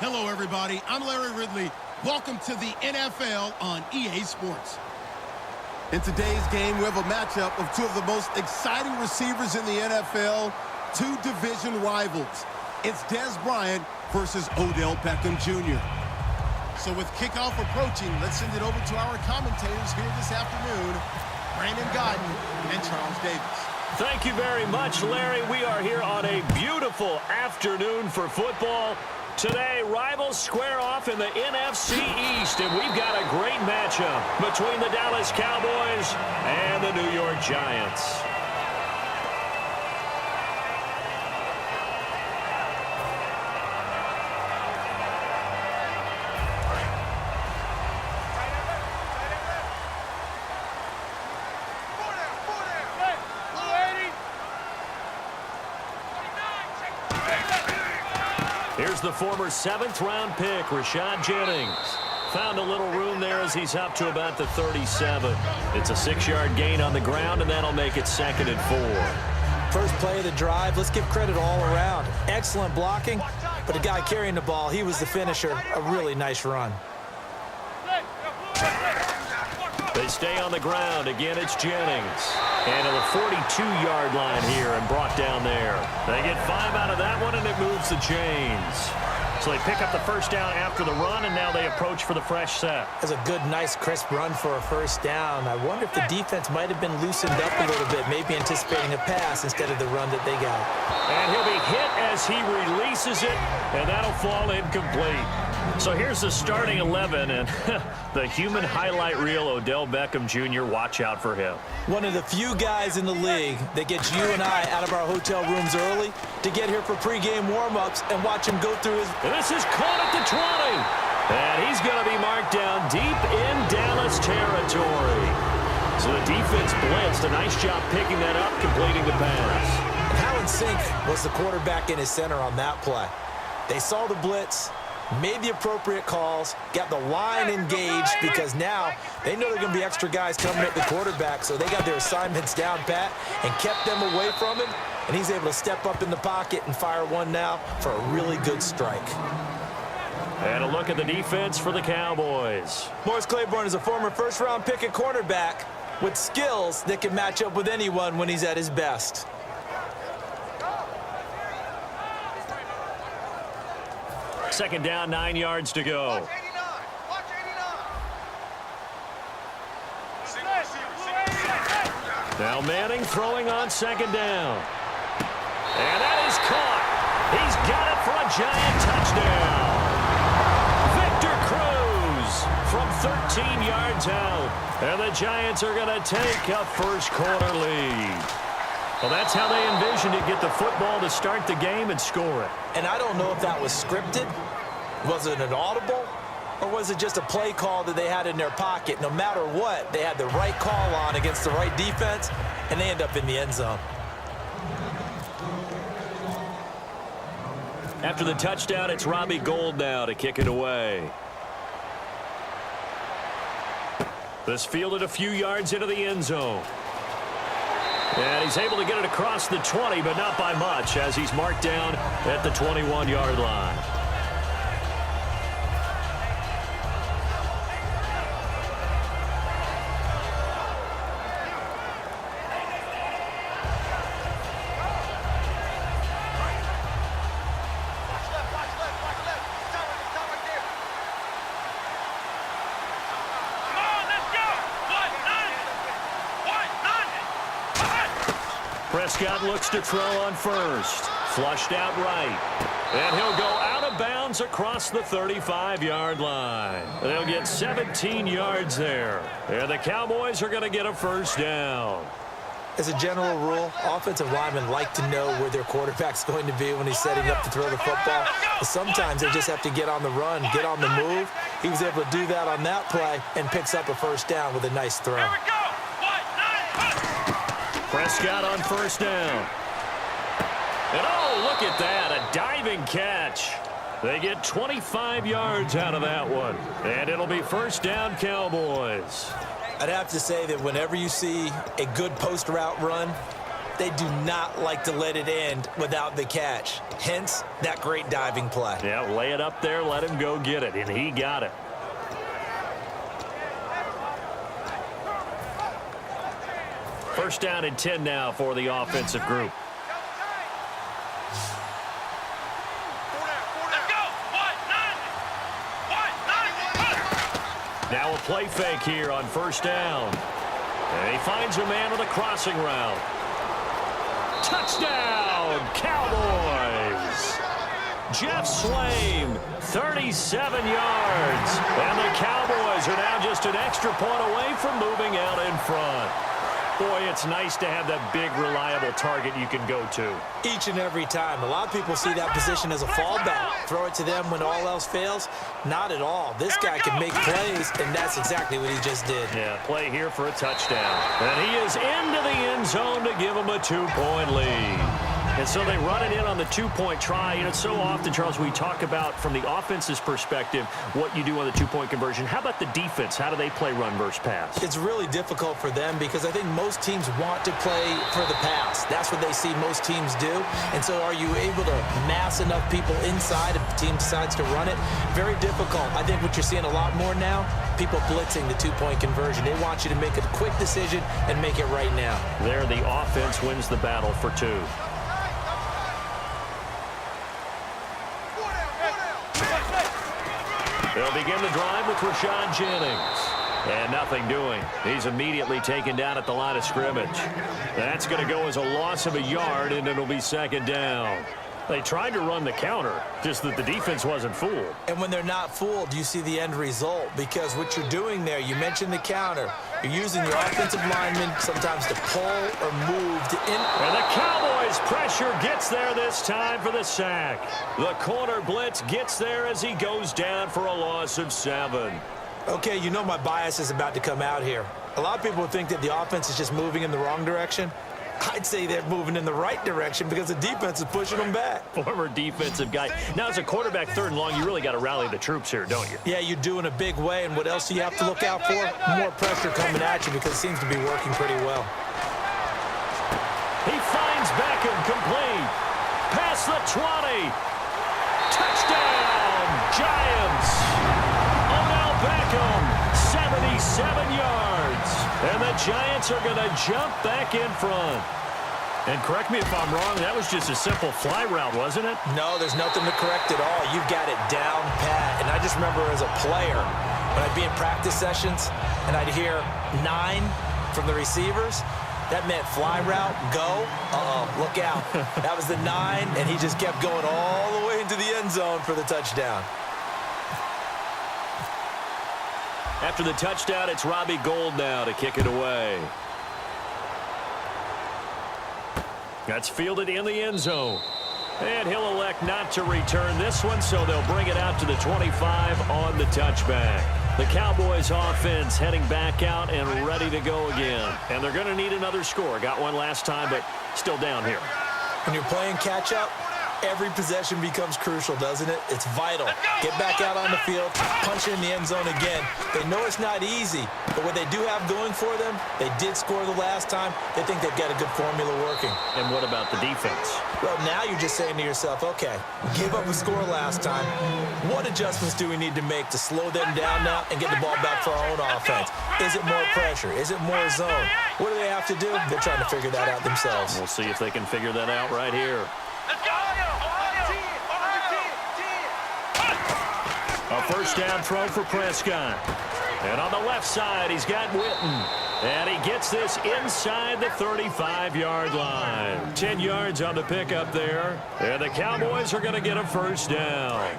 Hello, everybody. I'm Larry Ridley. Welcome to the NFL on EA Sports. In today's game, we have a matchup of two of the most exciting receivers in the NFL, two division rivals. It's Des Bryant versus Odell Beckham Jr. So with kickoff approaching, let's send it over to our commentators here this afternoon, Brandon Godden and Charles Davis. Thank you very much, Larry. We are here on a beautiful afternoon for football. Today, rivals square off in the NFC East, and we've got a great matchup between the Dallas Cowboys and the New York Giants. Here's the former 7th-round pick, Rashad Jennings. Found a little room there as he's up to about the 37. It's a 6-yard gain on the ground, and that'll make it 2nd and 4. First play of the drive, let's give credit all around. Excellent blocking, but the guy carrying the ball, he was the finisher. A really nice run. They stay on the ground. Again, it's Jennings. And to the 42-yard line here and brought down there. They get 5 out of that one, and it moves the chains. So they pick up the first down after the run, and now they approach for the fresh set. That's a good, nice, crisp run for a first down. I wonder if the defense might have been loosened up a little bit, maybe anticipating a pass instead of the run that they got. And he'll be hit as he releases it, and that'll fall incomplete. So here's the starting 11, and the human highlight reel, Odell Beckham Jr., watch out for him. One of the few guys in the league that gets you and I out of our hotel rooms early to get here for pregame warm-ups and watch him go through his... This is caught at the 20. And he's going to be marked down deep in Dallas territory. So the defense blitzed. A nice job picking that up, completing the pass. And how in sync was the quarterback in his center on that play? They saw the blitz, made the appropriate calls, got the line engaged because now they know there are going to be extra guys coming at the quarterback, so they got their assignments down pat and kept them away from him, and he's able to step up in the pocket and fire one now for a really good strike. And a look at the defense for the Cowboys. Morris Claiborne is a former first-round pick at cornerback with skills that can match up with anyone when he's at his best. Second down, 9 yards to go. Watch 89. Watch 89. Now Manning throwing on second down. And that is caught. He's got it for a Giant touchdown. Victor Cruz from 13 yards out. And the Giants are going to take a first-quarter lead. Well, that's how they envisioned it, get the football to start the game and score it. And I don't know if that was scripted. Was it an audible? Or was it just a play call that they had in their pocket? No matter what, they had the right call on against the right defense, and they end up in the end zone. After the touchdown, it's Robbie Gould now to kick it away. This fielded a few yards into the end zone. And he's able to get it across the 20, but not by much, as he's marked down at the 21-yard line. Prescott looks to throw on first. Flushed out right. And he'll go out of bounds across the 35-yard line. They'll get 17 yards there. And the Cowboys are going to get a first down. As a general rule, offensive linemen like to know where their quarterback's going to be when he's setting up to throw the football. But sometimes they just have to get on the run, get on the move. He was able to do that on that play and picks up a first down with a nice throw. Here we go. Prescott on first down. And oh, look at that, a diving catch. They get 25 yards out of that one. And it'll be first down, Cowboys. I'd have to say that whenever you see a good post route run, They do not like to let it end without the catch. Hence, that great diving play. Yeah, lay it up there, let him go get it, and he got it. First down and 10 now for the offensive group. Now a play fake here on first down. And he finds a man with a crossing route. Touchdown, Cowboys! Jeff Swaim, 37 yards. And the Cowboys are now just an extra point away from moving out in front. Boy, it's nice to have that big, reliable target you can go to. Each and every time. A lot of people see that position as a fallback. Throw it to them when all else fails. Not at all. This guy can make plays, and that's exactly what he just did. Yeah, play here for a touchdown. And he is into the end zone to give him a 2-point lead. And so they run it in on the 2-point try. You know, so often, Charles, we talk about, from the offense's perspective, what you do on the 2-point conversion. How about the defense? How do they play run versus pass? It's really difficult for them because I think most teams want to play for the pass. That's what they see most teams do. And so are you able to mass enough people inside if the team decides to run it? Very difficult. I think what you're seeing a lot more now, people blitzing the 2-point conversion. They want you to make a quick decision and make it right now. There, the offense wins the battle for 2. They'll begin the drive with Rashad Jennings. And nothing doing. He's immediately taken down at the line of scrimmage. That's going to go as a loss of a yard, and it'll be second down. They tried to run the counter, just that the defense wasn't fooled. And when they're not fooled, you see the end result. Because what you're doing there, you mentioned the counter. You're using your offensive linemen sometimes to pull or move to in. And the Cowboys' pressure gets there this time for the sack. The corner blitz gets there as he goes down for a loss of 7. Okay, you know my bias is about to come out here. A lot of people think that the offense is just moving in the wrong direction. I'd say they're moving in the right direction because the defense is pushing them back. Former defensive guy. Now, as a quarterback, 3rd and long, you really got to rally the troops here, don't you? Yeah, you do in a big way. And what else do you have to look out for? More pressure coming at you because it seems to be working pretty well. He finds Beckham complete. Past the 20. Touchdown, Giants. Odell Beckham, 77 yards. And the Giants are going to jump back in front. And correct me if I'm wrong, that was just a simple fly route, wasn't it? No, there's nothing to correct at all. You've got it down pat. And I just remember as a player, when I'd be in practice sessions and I'd hear 9 from the receivers, that meant fly route, go. Look out. That was the 9, and he just kept going all the way into the end zone for the touchdown. After the touchdown, it's Robbie Gould now to kick it away. That's fielded in the end zone. And he'll elect not to return this one, so they'll bring it out to the 25 on the touchback. The Cowboys offense heading back out and ready to go again. And they're going to need another score. Got one last time, but still down here. When you're playing catch-up, every possession becomes crucial, doesn't it? It's vital. Get back out on the field, punch it in the end zone again. They know it's not easy, but what they do have going for them, they did score the last time. They think they've got a good formula working. And what about the defense? Well, now you're just saying to yourself, okay, gave up a score last time. What adjustments do we need to make to slow them down now and get the ball back for our own offense? Is it more pressure? Is it more zone? What do they have to do? They're trying to figure that out themselves. We'll see if they can figure that out right here. A first down throw for Prescott. And on the left side, he's got Witten. And he gets this inside the 35-yard line. 10 yards on the pickup there. And the Cowboys are going to get a first down.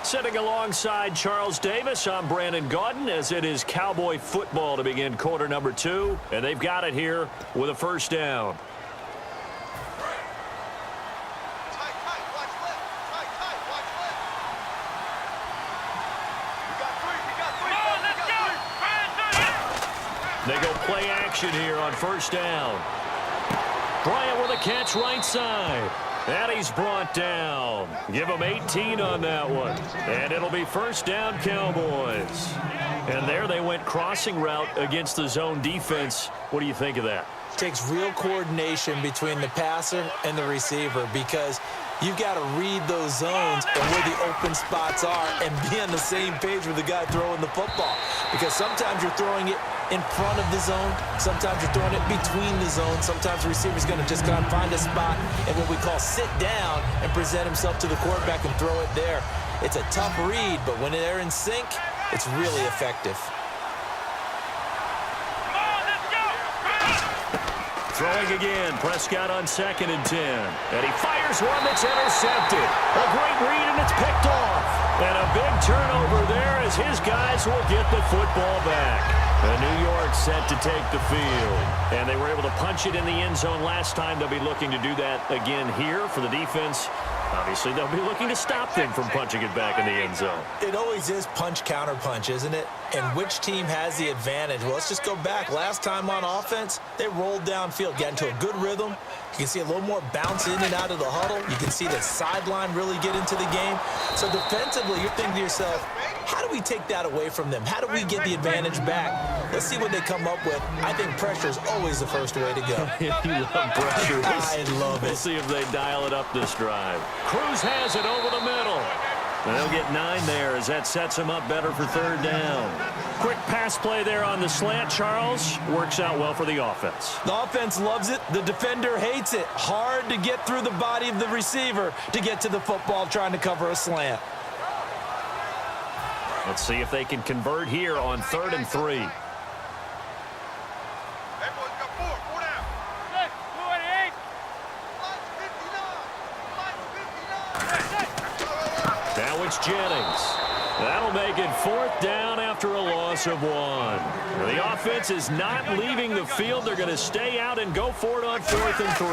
Sitting alongside Charles Davis, I'm Brandon Gaudin, as it is Cowboy football to begin quarter number 2. And they've got it here with a first down. They go play action here on first down. Bryant with a catch right side. And he's brought down. Give him 18 on that one. And it'll be first down, Cowboys. And there they went crossing route against the zone defense. What do you think of that? Takes real coordination between the passer and the receiver because you've got to read those zones and where the open spots are and be on the same page with the guy throwing the football. Because sometimes you're throwing it in front of the zone. Sometimes you're throwing it between the zones. Sometimes the receiver's going to just kind of find a spot and what we call sit down and present himself to the quarterback and throw it there. It's a tough read, but when they're in sync, it's really effective. Throwing again, Prescott on 2nd and 10. And he fires one that's intercepted. A great read, and it's picked off. And a big turnover there as his guys will get the football back. And New York set to take the field. And they were able to punch it in the end zone last time. They'll be looking to do that again here for the defense. Obviously, they'll be looking to stop them from punching it back in the end zone. It always is punch-counter-punch, isn't it? And which team has the advantage? Well, let's just go back. Last time on offense, they rolled downfield, got into a good rhythm. You can see a little more bounce in and out of the huddle. You can see the sideline really get into the game. So defensively, you're thinking to yourself, how do we take that away from them? How do we get the advantage back? Let's see what they come up with. I think pressure is always the first way to go. You love pressure. I love it. We'll see if they dial it up this drive. Cruz has it over the middle. They'll get 9 there as that sets him up better for 3rd down. Quick pass play there on the slant, Charles. Works out well for the offense. The offense loves it. The defender hates it. Hard to get through the body of the receiver to get to the football trying to cover a slant. Let's see if they can convert here on 3rd and 3. Hey, boys, got 4 down. 28. Now it's Jennings. That'll make it 4th down after a loss of 1. The offense is not leaving the field. They're going to stay out and go for it on 4th and 3.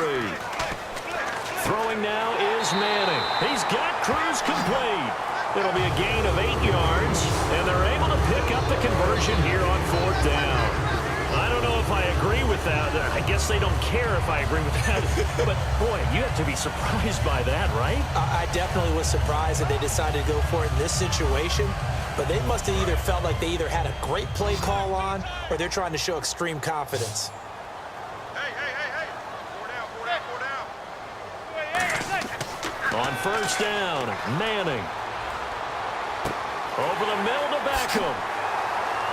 Throwing now is Manning. He's got Cruz complete. It'll be a gain of 8 yards, and they're able to pick up the conversion here on 4th down. I don't know if I agree with that. I guess they don't care if I agree with that. But, boy, you have to be surprised by that, right? I definitely was surprised that they decided to go for it in this situation. But they must have either felt like they either had a great play call on or they're trying to show extreme confidence. Hey. 4 down. On 1st down, Manning. Over the middle to Beckham.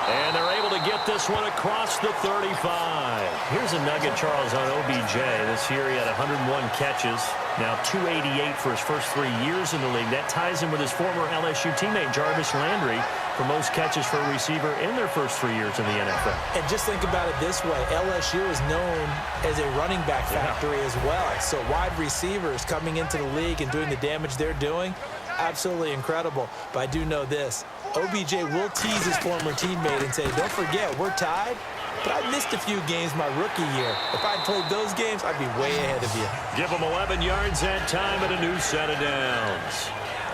And they're able to get this one across the 35. Here's a nugget, Charles, on OBJ. This year he had 101 catches. Now 288 for his first 3 years in the league. That ties him with his former LSU teammate, Jarvis Landry, for most catches for a receiver in their first 3 years in the NFL. And just think about it this way. LSU is known as a running back factory as well. So wide receivers coming into the league and doing the damage they're doing, absolutely incredible. But I do know this. OBJ will tease his former teammate and say, don't forget, we're tied, but I missed a few games my rookie year. If I'd played those games, I'd be way ahead of you. Give him 11 yards that time and a new set of downs.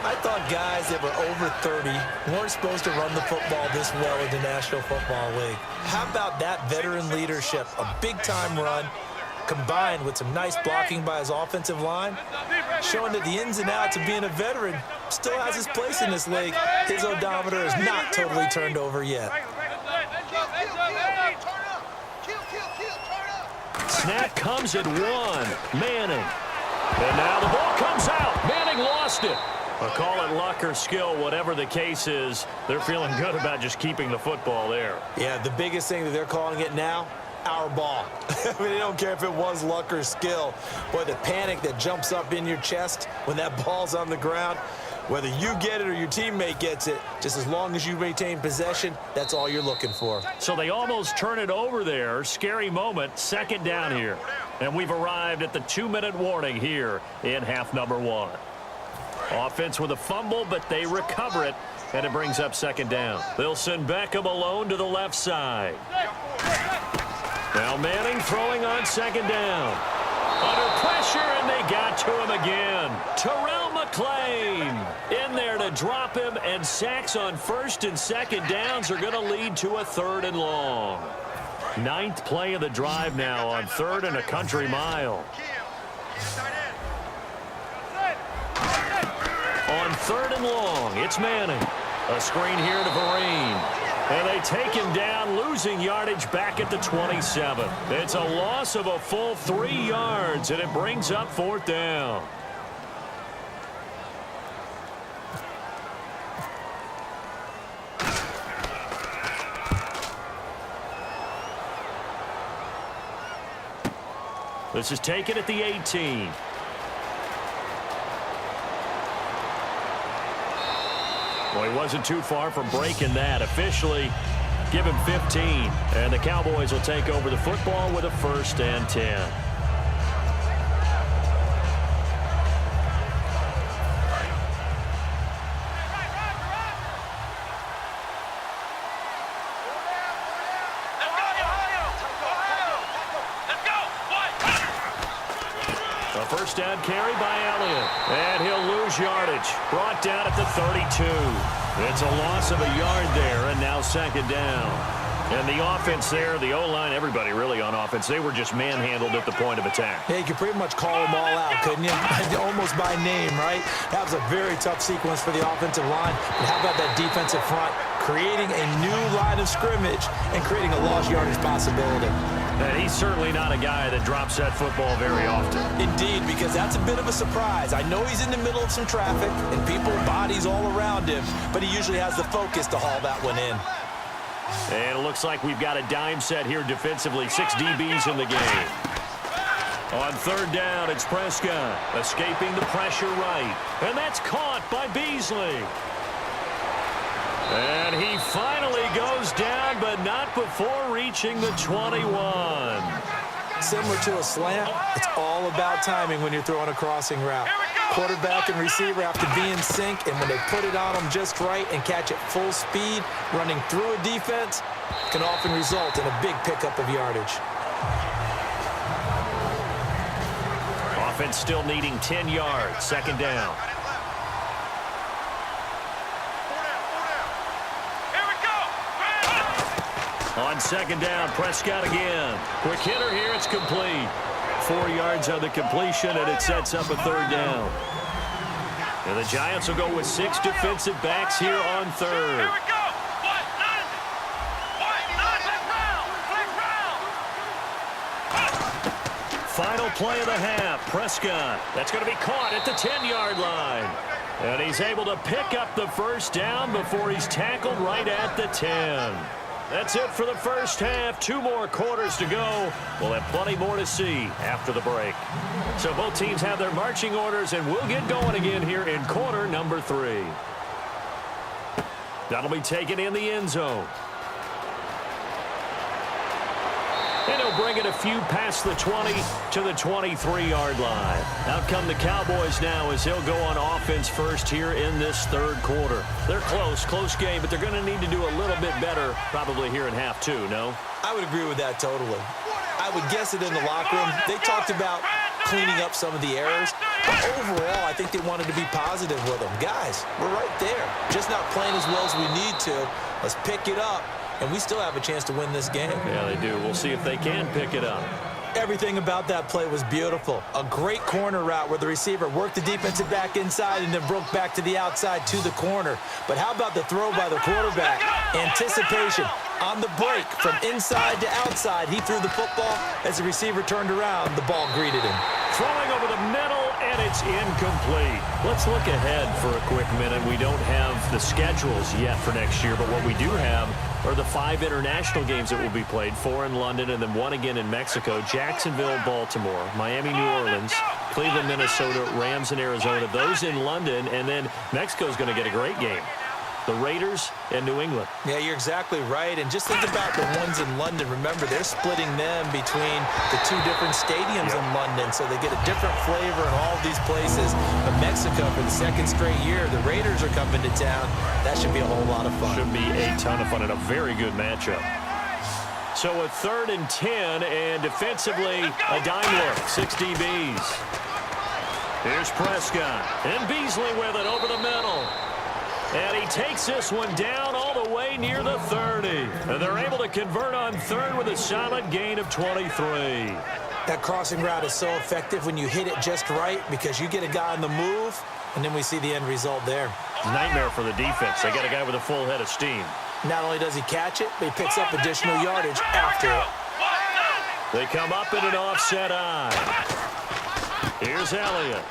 I thought guys that were over 30 weren't supposed to run the football this well in the National Football League. How about that veteran leadership, a big-time run, combined with some nice blocking by his offensive line, showing that the ins and outs of being a veteran still has his place in this league. His odometer is not totally turned over yet. Snap comes at 1. Manning. And now the ball comes out. Manning lost it. Well, call it luck or skill, whatever the case is. They're feeling good about just keeping the football there. Yeah, the biggest thing that they're calling it now, our ball. I mean, they don't care if it was luck or skill. Boy, the panic that jumps up in your chest when that ball's on the ground, whether you get it or your teammate gets it, just as long as you maintain possession, that's all you're looking for. So they almost turn it over there. Scary moment. 2nd down here. And we've arrived at the 2-minute warning here in half number 1. Offense with a fumble, but they recover it, and it brings up 2nd down. They'll send Beckham alone to the left side. Now Manning throwing on 2nd down. Under pressure, and they got to him again. Terrell McClain in there to drop him, and sacks on 1st and 2nd downs are going to lead to a 3rd and long. 9th play of the drive now on 3rd and a country mile. third and long. It's Manning. A screen here to Vereen. And they take him down, losing yardage back at the 27. It's a loss of a full 3 yards, and it brings up 4th down. This is taken at the 18. Well, he wasn't too far from breaking that. Officially, give him 15. And the Cowboys will take over the football with a 1st and 10. First down carry by Elliott. And he'll lose yardage. Brought down at the 32. It's a loss of a yard there, and now 2nd down. And the offense there, the O-line, everybody really on offense, they were just manhandled at the point of attack. Yeah, you could pretty much call them all out, couldn't you? Almost by name, right? That was a very tough sequence for the offensive line. But how about that defensive front? Creating a new line of scrimmage and creating a lost yardage possibility. And he's certainly not a guy that drops that football very often. Indeed, because that's a bit of a surprise. I know he's in the middle of some traffic and people, bodies all around him, but he usually has the focus to haul that one in. And it looks like we've got a dime set here defensively. 6 DBs in the game. On 3rd down, it's Prescott escaping the pressure right. And that's caught by Beasley. And he finally goes down, but not before reaching the 21. Similar to a slant, it's all about timing when you're throwing a crossing route. Quarterback and receiver have to be in sync, and when they put it on them just right and catch it full speed, running through a defense can often result in a big pickup of yardage. Offense still needing 10 yards. 2nd down. On 2nd down, Prescott again. Quick hitter here, it's complete. 4 yards on the completion, and it sets up a 3rd down. And the Giants will go with 6 defensive backs here on 3rd. Here we go. Final play of the half, Prescott. That's going to be caught at the 10-yard line. And he's able to pick up the 1st down before he's tackled right at the 10. That's it for the first half. 2 more quarters to go. We'll have plenty more to see after the break. So both teams have their marching orders, and we'll get going again here in quarter number 3. That'll be taken in the end zone. And he'll bring it a few past the 20 to the 23-yard line. Out come the Cowboys now as he'll go on offense first here in this 3rd quarter. They're close game, but they're going to need to do a little bit better probably here in half 2, no? I would agree with that totally. I would guess it in the locker room. They talked about cleaning up some of the errors, but overall, I think they wanted to be positive with them. Guys, we're right there. Just not playing as well as we need to. Let's pick it up. And we still have a chance to win this game. Yeah, they do. We'll see if they can pick it up. Everything about that play was beautiful. A great corner route where the receiver worked the defensive back inside and then broke back to the outside to the corner. But how about the throw by the quarterback? Anticipation on the break from inside to outside. He threw the football. As the receiver turned around, the ball greeted him. Throwing over the middle, and it's incomplete. Let's look ahead for a quick minute. We don't have the schedules yet for next year, but what we do have are the 5 international games that will be played, 4 in London and then 1 again in Mexico, Jacksonville, Baltimore, Miami, New Orleans, Cleveland, Minnesota, Rams, and Arizona. Those in London, and then Mexico's going to get a great game. The Raiders and New England. Yeah, you're exactly right. And just think about the ones in London. Remember, they're splitting them between the 2 different stadiums in London, so they get a different flavor in all of these places. But Mexico, for the 2nd straight year, the Raiders are coming to town. That should be a whole lot of fun. Should be a ton of fun and a very good matchup. So a 3rd and 10, and defensively, a dime look, 6 DBs. Here's Prescott, and Beasley with it over the middle. And he takes this one down all the way near the 30. And they're able to convert on 3rd with a solid gain of 23. That crossing route is so effective when you hit it just right because you get a guy on the move, And then we see the end result there. Nightmare for the defense. They got a guy with a full head of steam. Not only does he catch it, but he picks up additional yardage after it. They come up in an offset eye. Here's Elliott.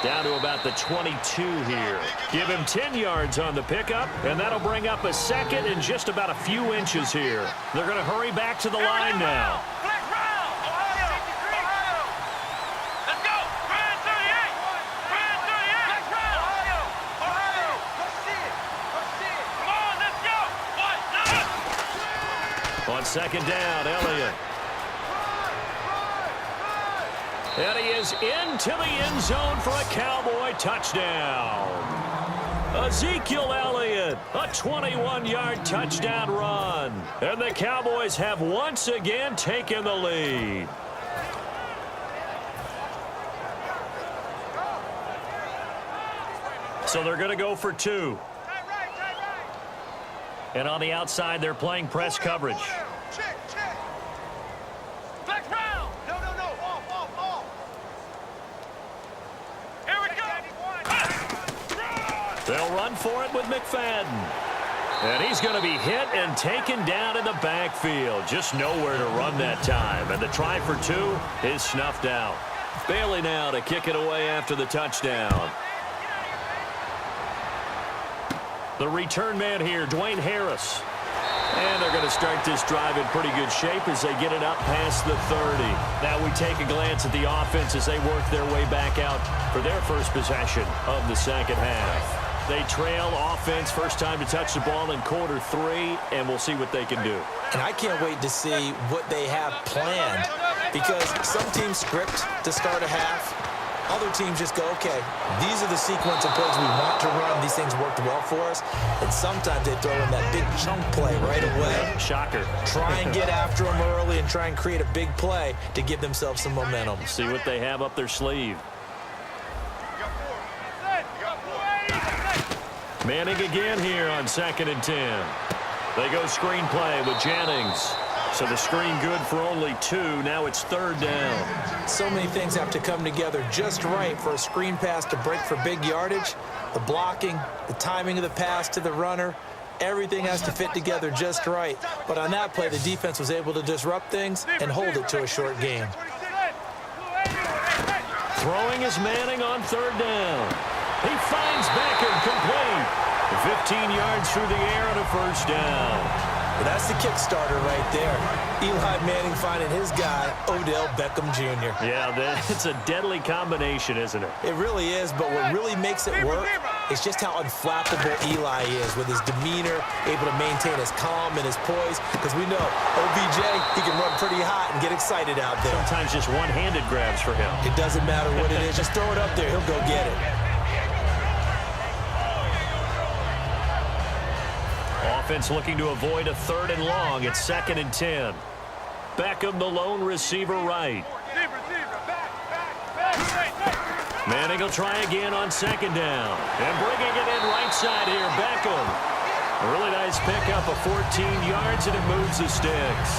Down to about the 22 here. Give him 10 yards on the pickup, and that'll bring up a second and just about a few inches here. They're going to hurry back to the line now. On second down, Elliott. And he is into the end zone for a Cowboy touchdown. Ezekiel Elliott, a 21-yard touchdown run. And the Cowboys have once again taken the lead. So they're going to go for 2. And on the outside, they're playing press coverage. They'll run for it with McFadden. And he's going to be hit and taken down in the backfield. Just nowhere to run that time. And the try for 2 is snuffed out. Bailey now to kick it away after the touchdown. The return man here, Dwayne Harris. And they're going to start this drive in pretty good shape as they get it up past the 30. Now we take a glance at the offense as they work their way back out for their first possession of the second half. They trail offense, first time to touch the ball in quarter 3, and we'll see what they can do. And I can't wait to see what they have planned, because some teams script to start a half. Other teams just go, okay, these are the sequence of plays we want to run. These things worked well for us. And sometimes they throw in that big chunk play right away. Shocker. Try and get after them early and try and create a big play to give themselves some momentum. See what they have up their sleeve. Manning again here on 2nd and 10. They go screen play with Jennings. So the screen good for only 2. Now it's 3rd down. So many things have to come together just right for a screen pass to break for big yardage. The blocking, the timing of the pass to the runner, everything has to fit together just right. But on that play, the defense was able to disrupt things and hold it to a short game. Throwing is Manning on 3rd down. He finds Beckham complete. 15 yards through the air and a first down. Well, that's the Kickstarter right there. Eli Manning finding his guy, Odell Beckham Jr. Yeah, it's a deadly combination, isn't it? It really is, but what really makes it work is just how unflappable Eli is with his demeanor, able to maintain his calm and his poise, because we know OBJ, he can run pretty hot and get excited out there. Sometimes just one-handed grabs for him. It doesn't matter what it is. Just throw it up there. He'll go get it. Offense looking to avoid a 3rd and long. It's 2nd and 10. Beckham, the lone receiver right. Manning will try again on 2nd down. And bringing it in right side here, Beckham. A really nice pickup of 14 yards, and it moves the sticks.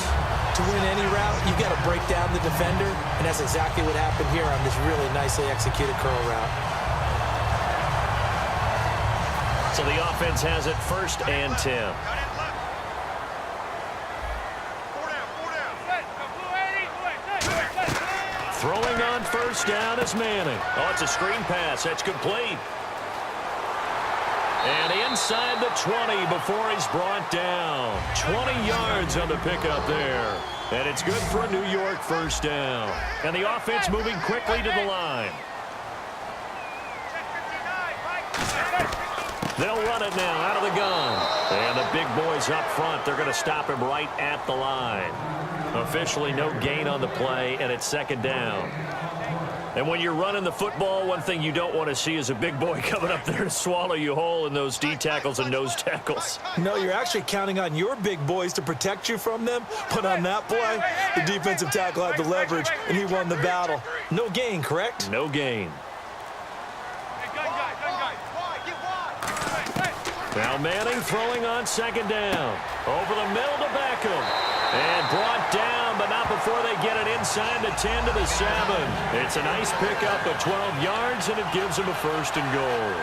To win any route, you've got to break down the defender, and that's exactly what happened here on this really nicely executed curl route. So the offense has it 1st and 10. Throwing on 1st down is Manning. Oh, it's a screen pass. That's complete. And inside the 20 before he's brought down. 20 yards on the pickup there. And it's good for a New York 1st down. And the offense moving quickly to the line. They'll run it now out of the gun. And the big boys up front, they're going to stop him right at the line. Officially no gain on the play, and it's 2nd down. And when you're running the football, one thing you don't want to see is a big boy coming up there to swallow you whole in those D tackles and nose tackles. No, you're actually counting on your big boys to protect you from them. But on that play, the defensive tackle had the leverage, and he won the battle. No gain, correct? No gain. Now Manning throwing on 2nd down. Over the middle to Beckham. And brought down, but not before before they get it inside the 10 to the 7. It's a nice pickup of 12 yards, and it gives them a 1st and goal.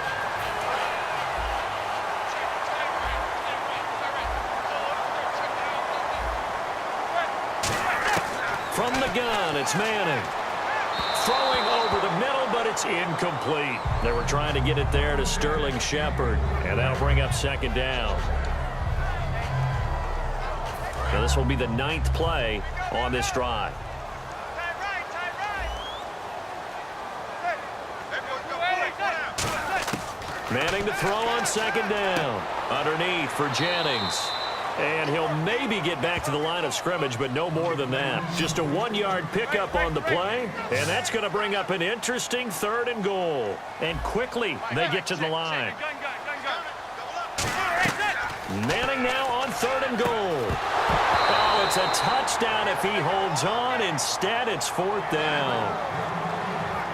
From the gun, it's Manning. Throwing over the middle, but it's incomplete. They were trying to get it there to Sterling Shepard, and that'll bring up 2nd down. Now this will be the 9th play on this drive. Manning to throw on 2nd down. Underneath for Jennings. And he'll maybe get back to the line of scrimmage, but no more than that. Just a 1-yard pickup on the play, and that's going to bring up an interesting 3rd and goal. And quickly, they get to the line. Manning now on 3rd and goal. Oh, it's a touchdown if he holds on. Instead, it's 4th down.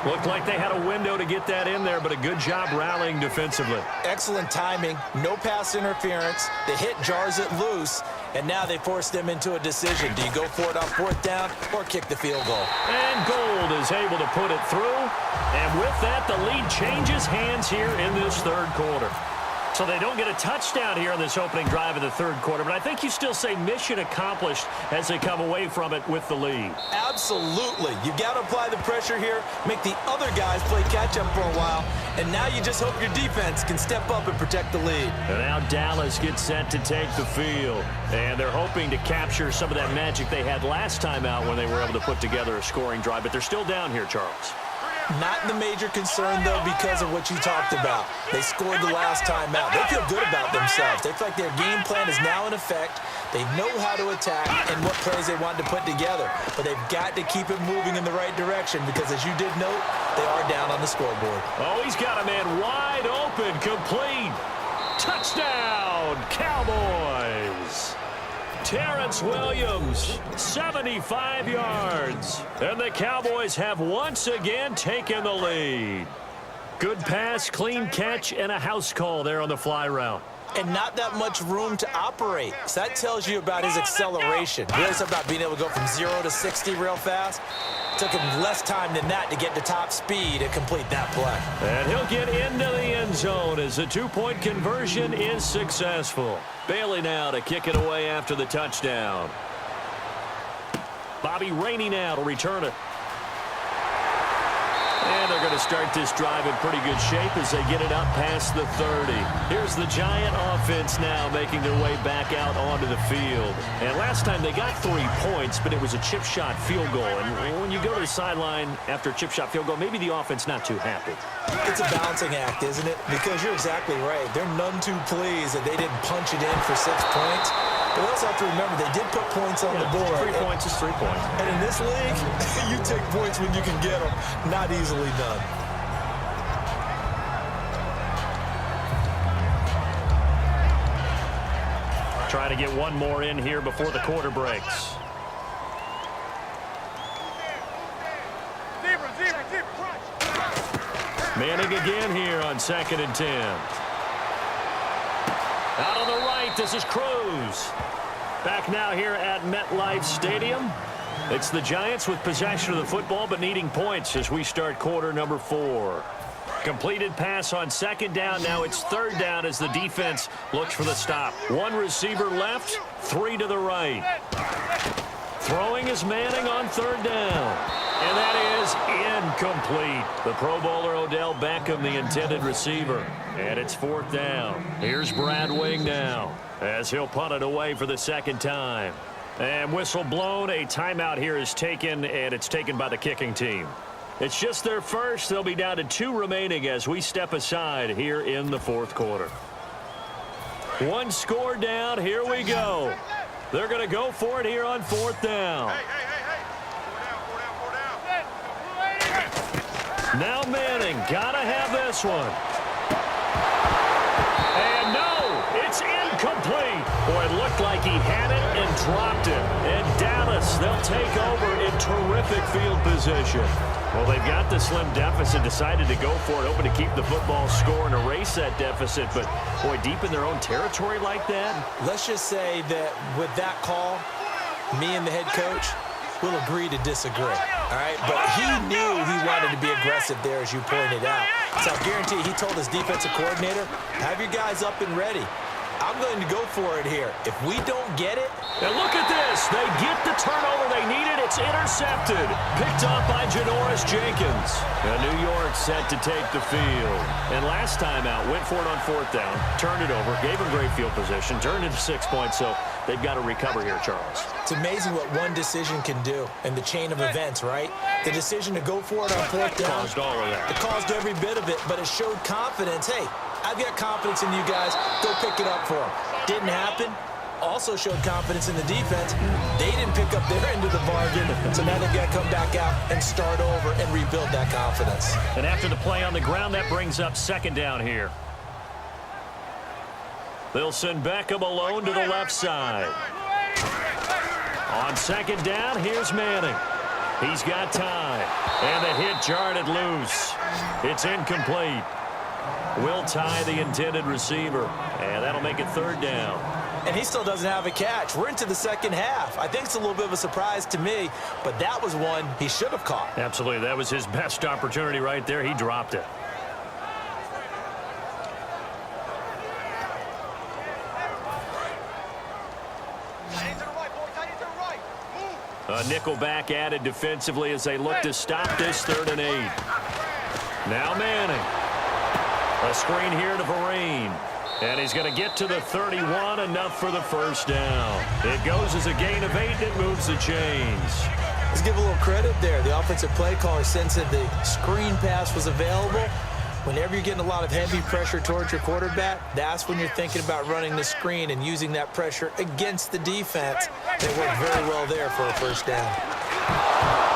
Looked like they had a window to get that in there, but a good job rallying defensively. Excellent timing, no pass interference. The hit jars it loose, and now they force them into a decision. Do you go for it on 4th down or kick the field goal? And Gold is able to put it through. And with that, the lead changes hands here in this 3rd quarter. So they don't get a touchdown here in this opening drive of the 3rd quarter, but I think you still say mission accomplished as they come away from it with the lead. Absolutely. You've got to apply the pressure here, make the other guys play catch-up for a while, and now you just hope your defense can step up and protect the lead. And now Dallas gets set to take the field, and they're hoping to capture some of that magic they had last time out when they were able to put together a scoring drive, but they're still down here, Charles. Not the major concern, though, because of what you talked about. They scored the last time out. They feel good about themselves. They feel like their game plan is now in effect. They know how to attack and what plays they want to put together. But they've got to keep it moving in the right direction because, as you did note, they are down on the scoreboard. Oh, he's got a man wide open, complete. Touchdown, Cowboys. Terrence Williams, 75 yards. And the Cowboys have once again taken the lead. Good pass, clean catch, and a house call there on the fly route. And not that much room to operate. So that tells you about his acceleration. Really something about being able to go from 0 to 60 real fast. It took him less time than that to get to top speed and complete that play. And he'll get into the end zone as the 2-point conversion is successful. Bailey now to kick it away after the touchdown. Bobby Rainey now to return it. And they're going to start this drive in pretty good shape as they get it up past the 30. Here's the Giant offense now making their way back out onto the field. And last time they got 3 points, but it was a chip shot field goal. And when you go to the sideline after a chip shot field goal, maybe the offense not too happy. It's a balancing act, isn't it? Because you're exactly right. They're none too pleased that they didn't punch it in for 6 points. But we also have to remember they did put points on the board. 3 points is 3 points. And in this league, you take points when you can get them. Not easily done. Try to get one more in here before the quarter breaks. Manning again here on 2nd and 10. Out on the right, this is Cruz. Back now here at MetLife Stadium. It's the Giants with possession of the football but needing points as we start quarter number 4. Completed pass on 2nd down. Now it's 3rd down as the defense looks for the stop. 1 receiver left, 3 to the right. Throwing is Manning on 3rd down. And that is incomplete. The Pro Bowler Odell Beckham, the intended receiver. And it's 4th down. Here's Brad Wing now as he'll punt it away for the 2nd time. And whistle blown. A timeout here is taken, and it's taken by the kicking team. It's just their first. They'll be down to 2 remaining as we step aside here in the 4th quarter. 1 score down. Here we go. They're going to go for it here on 4th down. Now Manning, gotta have this one. And no, it's incomplete. Boy, it looked like he had it and dropped it. And Dallas, they'll take over in terrific field position. Well, they've got the slim deficit, decided to go for it, hoping to keep the football score and erase that deficit. But, boy, deep in their own territory like that. Let's just say that with that call, me and the head coach, will agree to disagree, all right? But he knew he wanted to be aggressive there, as you pointed out. So I guarantee he told his defensive coordinator, have your guys up and ready. I'm going to go for it here. If we don't get it. And look at this. They get the turnover they needed. It's intercepted. Picked off by Janoris Jenkins. And New York set to take the field. And last time out, went for it on 4th down, turned it over, gave him great field position, turned it to 6 points, so they've got to recover here, Charles. It's amazing what one decision can do in the chain of events, right? The decision to go for it on 4th down. Caused all of that. It caused every bit of it, but it showed confidence. Hey, I've got confidence in you guys. Go pick it up for them. Didn't happen. Also showed confidence in the defense. They didn't pick up their end of the bargain, so now they've got to come back out and start over and rebuild that confidence. And after the play on the ground, that brings up 2nd down here. They'll send Beckham alone to the left side. On 2nd down, here's Manning. He's got time. And the hit jarred it loose. It's incomplete. Will tie the intended receiver. And that'll make it 3rd down. And he still doesn't have a catch. We're into the 2nd half. I think it's a little bit of a surprise to me, but that was one he should have caught. Absolutely. That was his best opportunity right there. He dropped it. A nickelback added defensively as they look to stop this 3rd and 8. Now Manning. A screen here to Vereen. And he's going to get to the 31, enough for the 1st down. It goes as a gain of 8, and it moves the chains. Let's give a little credit there. The offensive play caller sensed that the screen pass was available. Whenever you're getting a lot of heavy pressure towards your quarterback, that's when you're thinking about running the screen and using that pressure against the defense. They worked very well there for a 1st down.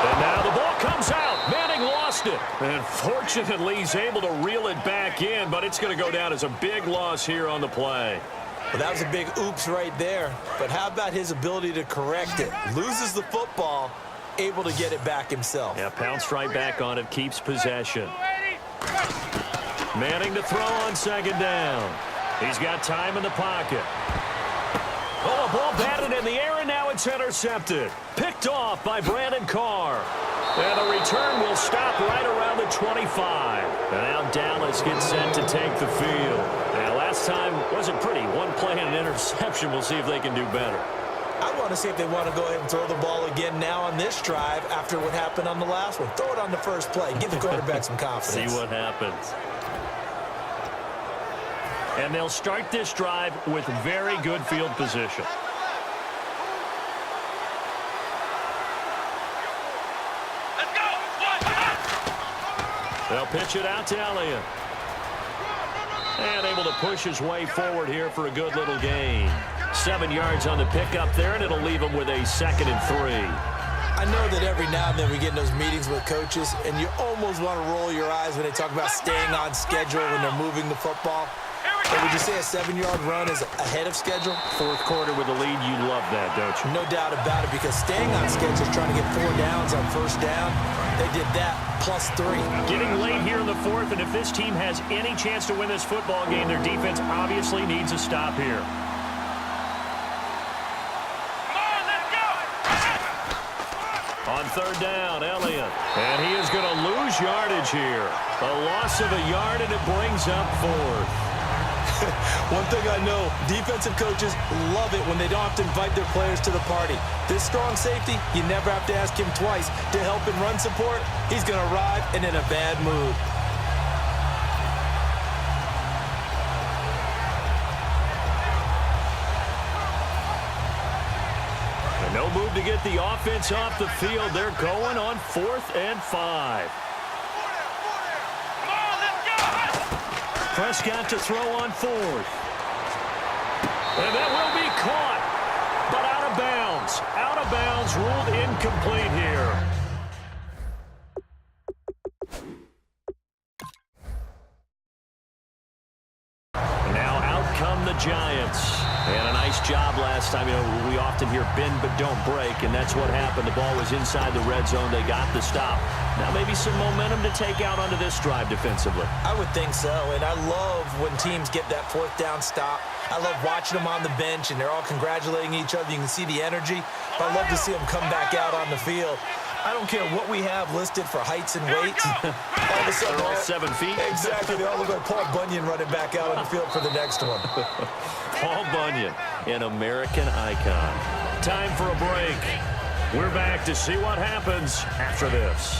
And now the ball comes out. Manning lost it. And fortunately, he's able to reel it back in, but it's going to go down as a big loss here on the play. Well, that was a big oops right there. But how about his ability to correct it? Loses the football, able to get it back himself. Yeah, pounced right back on it, keeps possession. Manning to throw on 2nd down. He's got time in the pocket. Oh, a ball batted in the air, and now it's intercepted. Picked off by Brandon Carr. And the return will stop right around the 25. And now Dallas gets set to take the field. Now, last time wasn't pretty. One play and an interception. We'll see if they can do better. I want to see if they want to go ahead and throw the ball again now on this drive after what happened on the last one. Throw it on the first play. Give the quarterback some confidence. See what happens. And they'll start this drive with very good field position. Let's go. They'll pitch it out to Elliott. And able to push his way forward here for a good little gain. 7 yards on the pickup there, and it'll leave him with a 2nd and 3. I know that every now and then we get in those meetings with coaches, and you almost want to roll your eyes when they talk about staying on schedule when they're moving the football. But would you say a 7-yard run is ahead of schedule? 4th quarter with a lead, you love that, don't you? No doubt about it, because staying on schedule is trying to get 4 downs on 1st down. They did that +3. Getting late here in the 4th, and if this team has any chance to win this football game, their defense obviously needs a stop here. On 3rd down, Elliott. And he is going to lose yardage here. A loss of a yard, and it brings up 4th. One thing I know, defensive coaches love it when they don't have to invite their players to the party. This strong safety, you never have to ask him twice to help in run support. He's going to arrive and in a bad mood. And no move to get the offense off the field. They're going on 4th and 5. Prescott to throw on 4th. And that will be caught, but out of bounds. Out of bounds, ruled incomplete here. Now out come the Giants. And a nice job last time. You know, we often often hear bend but don't break, and that's what happened. The ball was inside the red zone. They got the stop. Now maybe some momentum to take out onto this drive defensively. I would think so, and I love when teams get that fourth down stop. I love watching them on the bench, and they're all congratulating each other. You can see the energy, but I love to see them come back out on the field. I don't care what we have listed for heights and weights. All of a sudden, they're all 7 feet. Exactly. They all look like Paul Bunyan running back out on the field for the next one. Paul Bunyan, an American icon. Time for a break. We're back to see what happens after this.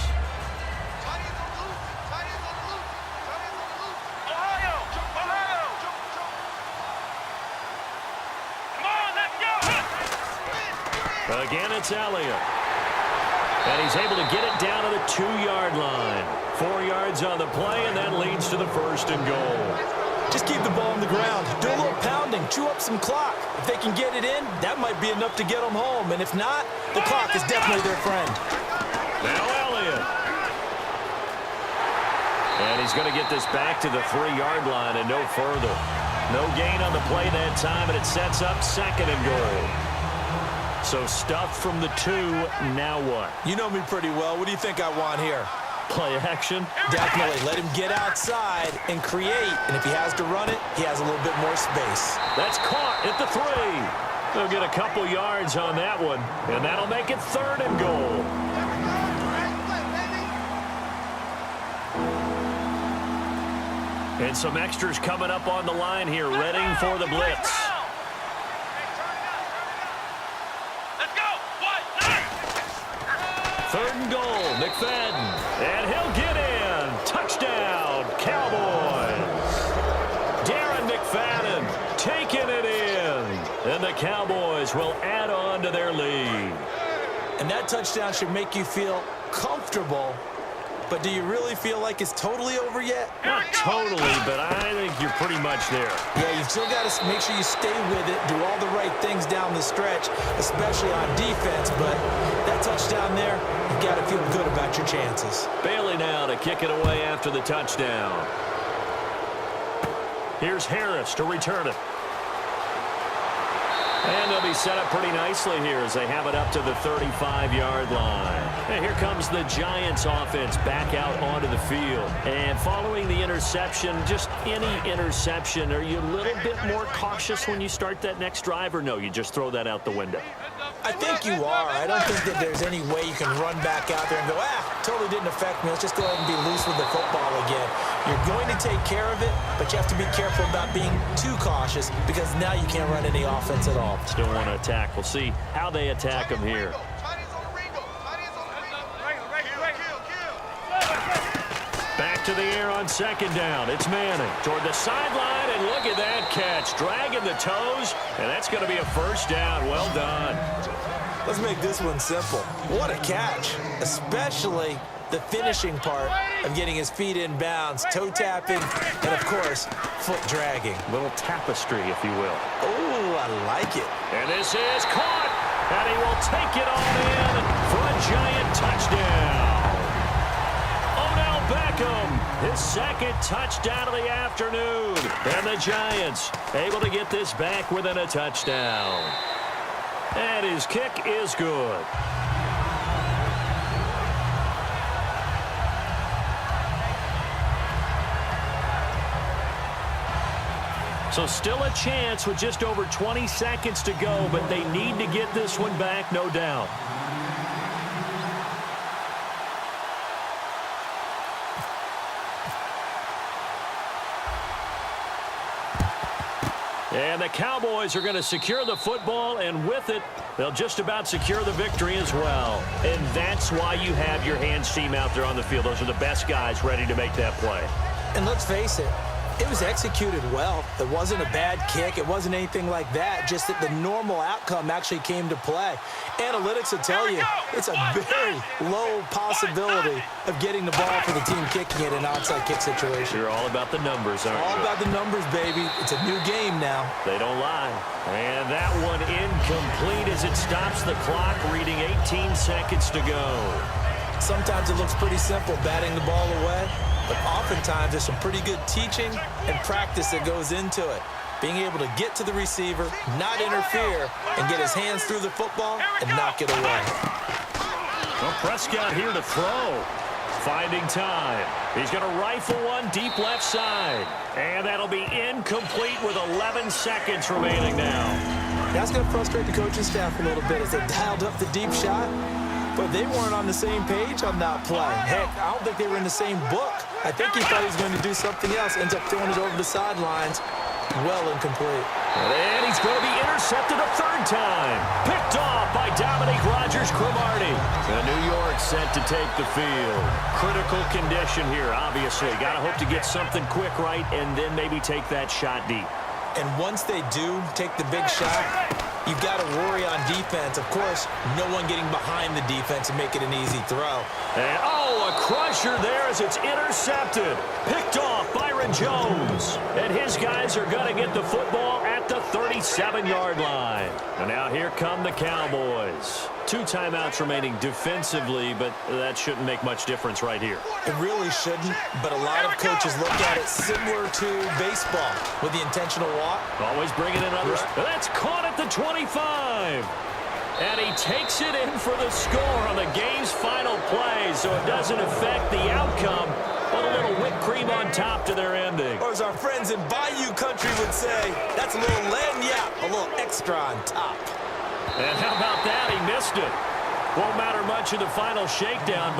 Again, it's Elliott. And he's able to get it down to the 2-yard line. 4 yards on the play, and that leads to the 1st and goal. Just keep the ball on the ground. Do a little pounding. Chew up some clock. If they can get it in, that might be enough to get them home. And if not, the clock is definitely their friend. Now Elliott. And he's going to get this back to the 3-yard line and no further. No gain on the play that time, and it sets up 2nd and goal. So stuffed from the 2, now what? You know me pretty well. What do you think I want here? Play action? Definitely. Let him get outside and create. And if he has to run it, he has a little bit more space. That's caught at the 3. They'll get a couple yards on that one, and that'll make it 3rd and goal. And some extras coming up on the line here, ready for the blitz. 3rd and goal, McFadden. And he'll get in. Touchdown, Cowboys. Darren McFadden taking it in. And the Cowboys will add on to their lead. And that touchdown should make you feel comfortable. But do you really feel like it's totally over yet? Not totally, but I think you're pretty much there. Yeah, you've still got to make sure you stay with it, do all the right things down the stretch, especially on defense. But that touchdown there, you've got to feel good about your chances. Bailey now to kick it away after the touchdown. Here's Harris to return it. And they'll be set up pretty nicely here as they have it up to the 35-yard line. And here comes the Giants offense back out onto the field. And following the interception, just any interception, are you a little bit more cautious when you start that next drive, or no, you just throw that out the window? I think you are. I don't think that there's any way you can run back out there and go, totally didn't affect me. Let's just go ahead and be loose with the football again. You're going to take care of it, but you have to be careful about being too cautious because now you can't run any offense at all. Still want to attack. We'll see how they attack them here. Back to the air on 2nd down. It's Manning toward the sideline, and look at that catch. Dragging the toes, and that's going to be a 1st down. Well done. Let's make this one simple. What a catch, especially the finishing part of getting his feet in bounds, toe tapping, and of course, foot dragging. Little tapestry, if you will. Oh, I like it. And this is caught, and he will take it on in for a Giant touchdown. Odell Beckham, his 2nd touchdown of the afternoon. And the Giants able to get this back within a touchdown. And his kick is good. So still a chance with just over 20 seconds to go, but they need to get this one back, no doubt. And the Cowboys are going to secure the football, and with it, they'll just about secure the victory as well. And that's why you have your hands team out there on the field. Those are the best guys ready to make that play. And let's face it, it was executed well. It wasn't a bad kick. It wasn't anything like that. Just that the normal outcome actually came to play. Analytics will tell you it's a very low possibility of getting the ball for the team kicking it in an onside kick situation. You're all about the numbers, aren't you? All about the numbers, baby. It's a new game now. They don't lie. And that one incomplete as it stops the clock, reading 18 seconds to go. Sometimes it looks pretty simple, batting the ball away. But oftentimes there's some pretty good teaching and practice that goes into it. being able to get to the receiver, not interfere, and get his hands through the football and knock it away. Well, Prescott here to throw. Finding time. He's going to rifle one deep left side. And that'll be incomplete with 11 seconds remaining now. That's going to frustrate the coaching staff a little bit as they dialed up the deep shot. But they weren't on the same page on that play. Heck, I don't think they were in the same book. I think he thought he was going to do something else. Ends up throwing it over the sidelines. Well incomplete. And he's going to be intercepted a third time. Picked off by Dominique Rodgers-Cromartie. And New York set to take the field. Critical condition here, obviously. Got to hope to get something quick right and then maybe take that shot deep. And once they do take the big shot, you've got to worry on defense. Of course, no one getting behind the defense and make it an easy throw. And, a crusher there as it's intercepted. Picked off Byron Jones. And his guys are going to get the football at the 37-yard line. And now here come the Cowboys. 2 timeouts remaining defensively, but that shouldn't make much difference right here. It really shouldn't, but a lot of coaches look at it similar to baseball with the intentional walk. Always bringing in others. Right. That's caught at the 25. And he takes it in for the score on the game's final play, so it doesn't affect the outcome, but a little whipped cream on top to their ending. Or as our friends in Bayou Country would say, that's a little lagniappe, a little extra on top. And how about that? He missed it. Won't matter much in the final shakedown.